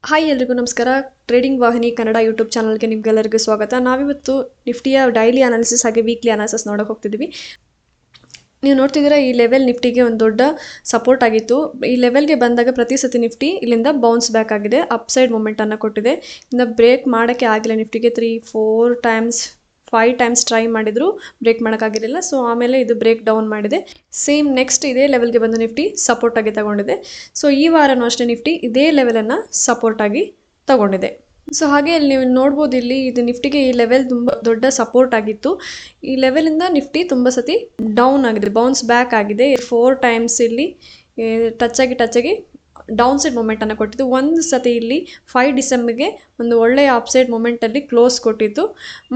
Hi ಎಲ್ರಿಗೂ ನಮಸ್ಕಾರ. Trading ವಾಹಿನಿ ಕನ್ನಡ ಯೂಟ್ಯೂಬ್ ಚಾನಲ್ಗೆ ನಿಮ್ಗೆಲ್ಲರಿಗೂ ಸ್ವಾಗತ. ನಾವಿವತ್ತು ನಿಫ್ಟಿಯ ಡೈಲಿ ಅನಾಲಿಸಿಸ್ ಹಾಗೆ ವೀಕ್ಲಿ ಅನಾಲಿಸಿಸ್ ನೋಡೋಕೆ ಹೋಗ್ತಿದ್ದೀವಿ. ನೀವು ನೋಡ್ತಿದ್ದೀರಾ, ಈ ಲೆವೆಲ್ ನಿಫ್ಟಿಗೆ ಒಂದು ದೊಡ್ಡ ಸಪೋರ್ಟ್ ಆಗಿತ್ತು. ಈ ಲೆವೆಲ್ಗೆ ಬಂದಾಗ ಪ್ರತಿ ಸತಿ ನಿಫ್ಟಿ ಇಲ್ಲಿಂದ ಬೌನ್ಸ್ ಬ್ಯಾಕ್ ಆಗಿದೆ, ಅಪ್ ಸೈಡ್ ಮೂಮೆಂಟನ್ನು ಕೊಟ್ಟಿದೆ. ಇನ್ನು ಬ್ರೇಕ್ ಮಾಡೋಕ್ಕೆ ಆಗಿಲ್ಲ ನಿಫ್ಟಿಗೆ. 3-4 ಟೈಮ್ಸ್ 5 ಟೈಮ್ಸ್ ಟ್ರೈ ಮಾಡಿದ್ರು, ಬ್ರೇಕ್ ಮಾಡೋಕ್ಕಾಗಿರಲಿಲ್ಲ. ಸೊ ಆಮೇಲೆ ಇದು ಬ್ರೇಕ್ ಡೌನ್ ಮಾಡಿದೆ. ಸೇಮ್ ನೆಕ್ಸ್ಟ್ ಇದೇ ಲೆವೆಲ್ಗೆ ಬಂದು ನಿಫ್ಟಿ ಸಪೋರ್ಟ್ ಆಗಿ ತಗೊಂಡಿದೆ. ಸೊ ಈ ವಾರನೂ ಅಷ್ಟೇ ನಿಫ್ಟಿ ಇದೇ ಲೆವೆಲನ್ನು ಸಪೋರ್ಟ್ ಆಗಿ ತಗೊಂಡಿದೆ. ಸೊ ಹಾಗೆ ಇಲ್ಲಿ ನೀವು ನೋಡ್ಬೋದು, ಇಲ್ಲಿ ಇದು ನಿಫ್ಟಿಗೆ ಈ ಲೆವೆಲ್ ತುಂಬ ದೊಡ್ಡ ಸಪೋರ್ಟ್ ಆಗಿತ್ತು. ಈ ಲೆವೆಲಿಂದ ನಿಫ್ಟಿ ತುಂಬ ಸತಿ ಡೌನ್ ಆಗಿದೆ, ಬೌನ್ಸ್ ಬ್ಯಾಕ್ ಆಗಿದೆ. 4 ಟೈಮ್ಸ್ ಇಲ್ಲಿ ಟಚ್ ಆಗಿ ಡೌನ್ ಸೈಡ್ ಮೂಮೆಂಟನ್ನು ಕೊಟ್ಟಿದ್ದು. ಒಂದು ಸತಿ ಇಲ್ಲಿ 5 ಡಿಸೆಂಬರ್ಗೆ ಒಂದು ಒಳ್ಳೆಯ ಅಪ್ಸೈಡ್ ಮೂಮೆಂಟಲ್ಲಿ ಕ್ಲೋಸ್ ಕೊಟ್ಟಿತ್ತು.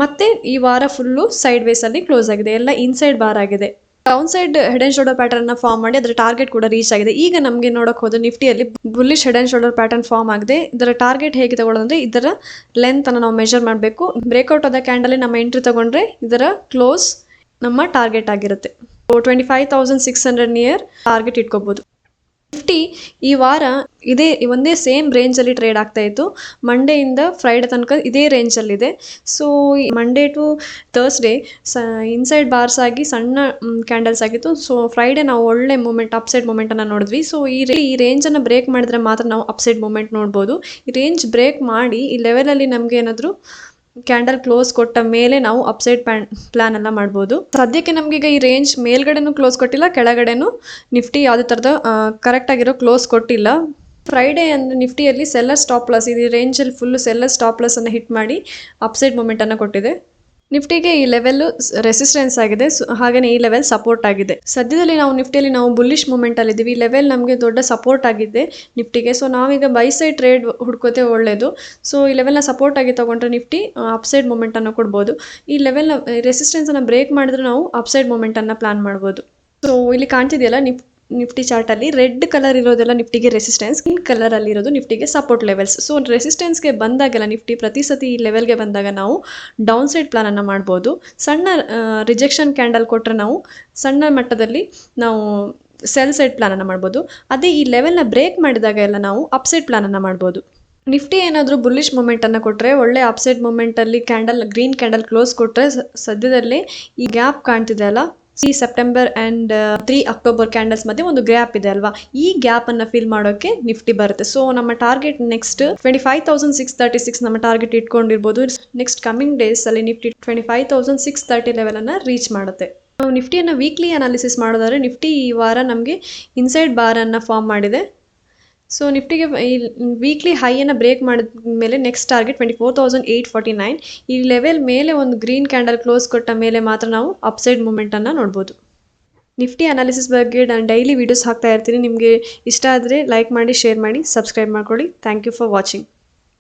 ಮತ್ತು ಈ ವಾರ ಫುಲ್ಲು ಸೈಡ್ ವೇಸಲ್ಲಿ ಕ್ಲೋಸ್ ಆಗಿದೆ, ಎಲ್ಲ ಇನ್ಸೈಡ್ ಬಾರ್ ಆಗಿದೆ. Downside head and shoulder pattern form ಮಾಡಿ ಅದರ ಟಾರ್ಗೆಟ್ ಕೂಡ ರೀಚ್ ಆಗಿದೆ. ಈಗ ನಮಗೆ ನೋಡೋಕೆ ಹೋದ್ರೆ ನಿಫ್ಟಿಯಲ್ಲಿ bullish head and shoulder pattern form ಆಗಿದೆ. ಇದರ ಟಾರ್ಗೆಟ್ ಹೇಗೆ ತಗೊಳ್ಳೋದಂದ್ರೆ, ಇದರ ಲೆಂತ್ ಅನ್ನು ನಾವು ಮೆಷರ್ ಮಾಡಬೇಕು. ಬ್ರೇಕ್ಔಟ್ ಆದ ಕ್ಯಾಂಡಲ್ ನಮ್ಮ ಎಂಟ್ರಿ ತಗೊಂಡ್ರೆ ಇದರ ಕ್ಲೋಸ್ ನಮ್ಮ ಟಾರ್ಗೆಟ್ ಆಗಿರುತ್ತೆ. 25,600 ನಿಯರ್ ಟಾರ್ಗೆಟ್ ಇಟ್ಕೋಬಹುದು. ನಿಫ್ಟಿ ಈ ವಾರ ಇದೇ ಒಂದೇ ಸೇಮ್ ರೇಂಜಲ್ಲಿ ಟ್ರೇಡ್ ಆಗ್ತಾ ಇತ್ತು. ಮಂಡೆಯಿಂದ ಫ್ರೈಡೆ ತನಕ ಇದೇ ರೇಂಜಲ್ಲಿದೆ. So Monday to Thursday inside bars ಆಗಿ ಸಣ್ಣ ಕ್ಯಾಂಡಲ್ಸ್ ಆಗಿತ್ತು. ಸೊ ಫ್ರೈಡೆ ನಾವು ಒಳ್ಳೆ ಮೂಮೆಂಟ್, ಅಪ್ಸೈಡ್ ಮೂಮೆಂಟನ್ನು ನೋಡಿದ್ವಿ. ಸೊ ಈ ರೇಂಜನ್ನು ಬ್ರೇಕ್ ಮಾಡಿದ್ರೆ ಮಾತ್ರ ನಾವು ಅಪ್ಸೈಡ್ ಮೂಮೆಂಟ್ ನೋಡ್ಬೋದು. ಈ ರೇಂಜ್ ಬ್ರೇಕ್ ಮಾಡಿ ಈ ಲೆವೆಲಲ್ಲಿ ನಮಗೆ ಏನಾದರೂ ಕ್ಯಾಂಡಲ್ ಕ್ಲೋಸ್ ಕೊಟ್ಟ ಮೇಲೆ ನಾವು ಅಪ್ಸೈಡ್ ಪ್ಲಾನ್ ಎಲ್ಲ ಮಾಡ್ಬೋದು. ಸದ್ಯಕ್ಕೆ ನಮ್ಗೆ ಈಗ ಈ ರೇಂಜ್ ಮೇಲ್ಗಡೆನೂ ಕ್ಲೋಸ್ ಕೊಟ್ಟಿಲ್ಲ, ಕೆಳಗಡೆನೂ ನಿಫ್ಟಿ ಯಾವುದೇ ಥರದ ಕರೆಕ್ಟ್ ಆಗಿರೋ ಕ್ಲೋಸ್ ಕೊಟ್ಟಿಲ್ಲ. ಫ್ರೈಡೆ ಅಂದರೆ ನಿಫ್ಟಿಯಲ್ಲಿ ಸೆಲ್ಲರ್ ಸ್ಟಾಪ್ ಲಾಸ್, ಇದು ರೇಂಜಲ್ಲಿ ಫುಲ್ಲು ಸೆಲ್ಲರ್ ಸ್ಟಾಪ್ ಲಾಸ್ ಅನ್ನು ಹಿಟ್ ಮಾಡಿ ಅಪ್ಸೈಡ್ ಮೂಮೆಂಟನ್ನು ಕೊಟ್ಟಿದೆ. ನಿಫ್ಟಿಗೆ ಈ ಲೆವೆಲ್ ರೆಸಿಸ್ಟೆನ್ಸ್ ಆಗಿದೆ, ಹಾಗೆಯೇ ಈ ಲೆವೆಲ್ ಸಪೋರ್ಟ್ ಆಗಿದೆ. ಸದ್ಯದಲ್ಲಿ ನಾವು ನಿಫ್ಟಿಯಲ್ಲಿ ನಾವು ಬುಲ್ಲಿಶ್ ಮೂಮೆಂಟ್ ಅಲ್ಲಿ ಇದ್ದೀವಿ. ಈ ಲೆವೆಲ್ ನಮಗೆ ದೊಡ್ಡ ಸಪೋರ್ಟ್ ಆಗಿದೆ ನಿಫ್ಟಿಗೆ. ಸೊ ನಾವೀಗ ಬೈ ಸೈಡ್ ಟ್ರೇಡ್ ಹುಡ್ಕೋತೆ ಒಳ್ಳೇದು. ಸೊ ಈ ಲೆವೆಲ್ನ ಸಪೋರ್ಟ್ ಆಗಿ ತಗೊಂಡ್ರೆ ನಿಫ್ಟಿ ಅಪ್ಸೈಡ್ ಮೂಮೆಂಟ್ ಅನ್ನು ಕೊಡ್ಬೋದು. ಈ ಲೆವೆಲ್ನ ರೆಸಿಸ್ಟೆನ್ಸ್ ಅನ್ನು ಬ್ರೇಕ್ ಮಾಡಿದ್ರೆ ನಾವು ಅಪ್ಸೈಡ್ ಮೂಮೆಂಟ್ ಅನ್ನ ಪ್ಲಾನ್ ಮಾಡ್ಬೋದು. ಸೊ ಇಲ್ಲಿ ಕಾಣ್ತಿದೆಯಲ್ಲ ನಿಫ್ಟಿ ಚಾರ್ಟ್ ಅಲ್ಲಿ ರೆಡ್ ಕಲರ್ ಇರೋದೆಲ್ಲ ನಿಫ್ಟಿಗೆ ರೆಸಿಸ್ಟೆನ್ಸ್, ಗ್ರೀನ್ ಕಲರ್ ಅಲ್ಲಿ ಇರೋದು ನಿಫ್ಟಿಗೆ ಸಪೋರ್ಟ್ ಲೆವೆಲ್ಸ್. ಸೊ ರೆಸಿಸ್ಟೆನ್ಸ್ಗೆ ಬಂದಾಗೆಲ್ಲ ನಿಫ್ಟಿ ಪ್ರತಿ ಸತಿ ಈ ಲೆವೆಲ್ಗೆ ಬಂದಾಗ ನಾವು ಡೌನ್ ಸೈಡ್ ಪ್ಲಾನ್ ಅನ್ನ ಮಾಡ್ಬೋದು. ಸಣ್ಣ ರಿಜೆಕ್ಷನ್ ಕ್ಯಾಂಡಲ್ ಕೊಟ್ಟರೆ ನಾವು ಸಣ್ಣ ಮಟ್ಟದಲ್ಲಿ ನಾವು ಸೆಲ್ ಸೈಡ್ ಪ್ಲಾನ್ ಅನ್ನ ಮಾಡ್ಬೋದು. ಅದೇ ಈ ಲೆವೆಲ್ನ ಬ್ರೇಕ್ ಮಾಡಿದಾಗ ಎಲ್ಲ ನಾವು ಅಪ್ಸೈಡ್ ಪ್ಲಾನ್ ಅನ್ನ ಮಾಡ್ಬೋದು. ನಿಫ್ಟಿ ಏನಾದರೂ ಬುಲ್ಲಿಶ್ ಮೂಮೆಂಟ್ ಅನ್ನು ಕೊಟ್ಟರೆ, ಒಳ್ಳೆ ಅಪ್ಸೈಡ್ ಮೂಮೆಂಟ್ ಅಲ್ಲಿ ಕ್ಯಾಂಡಲ್ ಗ್ರೀನ್ ಕ್ಯಾಂಡಲ್ ಕ್ಲೋಸ್ ಕೊಟ್ಟರೆ ಸದ್ಯದಲ್ಲೇ ಈ ಗ್ಯಾಪ್ ಕಾಣ್ತಿದೆ ಅಲ್ಲ, ಸೆಪ್ಟೆಂಬರ್ ಅಂಡ್ 3 ಅಕ್ಟೋಬರ್ ಕ್ಯಾಂಡಲ್ಸ್ ಮಧ್ಯೆ ಒಂದು ಗ್ಯಾಪ್ ಇದೆ ಅಲ್ವಾ, ಈ ಗ್ಯಾಪ್ ಅನ್ನ ಫಿಲ್ ಮಾಡೋಕೆ ನಿಫ್ಟಿ ಬರುತ್ತೆ. ಸೊ ನಮ್ಮ ಟಾರ್ಗೆಟ್ ನೆಕ್ಸ್ಟ್ 25,636 ನಮ್ಮ ಟಾರ್ಗೆಟ್ ಇಟ್ಕೊಂಡಿರ್ಬೋದು. ನೆಕ್ಸ್ಟ್ ಕಮಿಂಗ್ ಡೇಸ್ ಅಲ್ಲಿ ನಿಫ್ಟಿ 25,630 ಲೆವೆಲ್ ಅನ್ನ ರೀಚ್ ಮಾಡುತ್ತೆ. ನಾವು ನಿಫ್ಟಿಯನ್ನು ವೀಕ್ಲಿ ಅನಾಲಿಸಿಸ್ ಮಾಡೋದಾದ್ರೆ, ನಿಫ್ಟಿ ಈ ವಾರ ನಮಗೆ ಇನ್ಸೈಡ್ ಬಾರ್ ಅನ್ನ ಫಾರ್ಮ್ ಮಾಡಿದೆ. ಸೊ ನಿಫ್ಟಿಗೆ ಈ ವೀಕ್ಲಿ ಹೈಯನ್ನು ಬ್ರೇಕ್ ಮಾಡಿದ ಮೇಲೆ ನೆಕ್ಸ್ಟ್ ಟಾರ್ಗೆಟ್ 24,849. ಈ ಲೆವೆಲ್ ಮೇಲೆ ಒಂದು ಗ್ರೀನ್ ಕ್ಯಾಂಡಲ್ ಕ್ಲೋಸ್ ಕೊಟ್ಟ ಮೇಲೆ ಮಾತ್ರ ನಾವು ಅಪ್ಸೈಡ್ ಮೂಮೆಂಟನ್ನು ನೋಡ್ಬೋದು. ನಿಫ್ಟಿ ಅನಾಲಿಸಿಸ್ ಬಗ್ಗೆ ನಾನು ಡೈಲಿ ವೀಡಿಯೋಸ್ ಹಾಕ್ತಾ ಇರ್ತೀನಿ. ನಿಮಗೆ ಇಷ್ಟ ಆದರೆ ಲೈಕ್ ಮಾಡಿ, ಶೇರ್ ಮಾಡಿ, ಸಬ್ಸ್ಕ್ರೈಬ್ ಮಾಡ್ಕೊಳ್ಳಿ. Thank you for watching.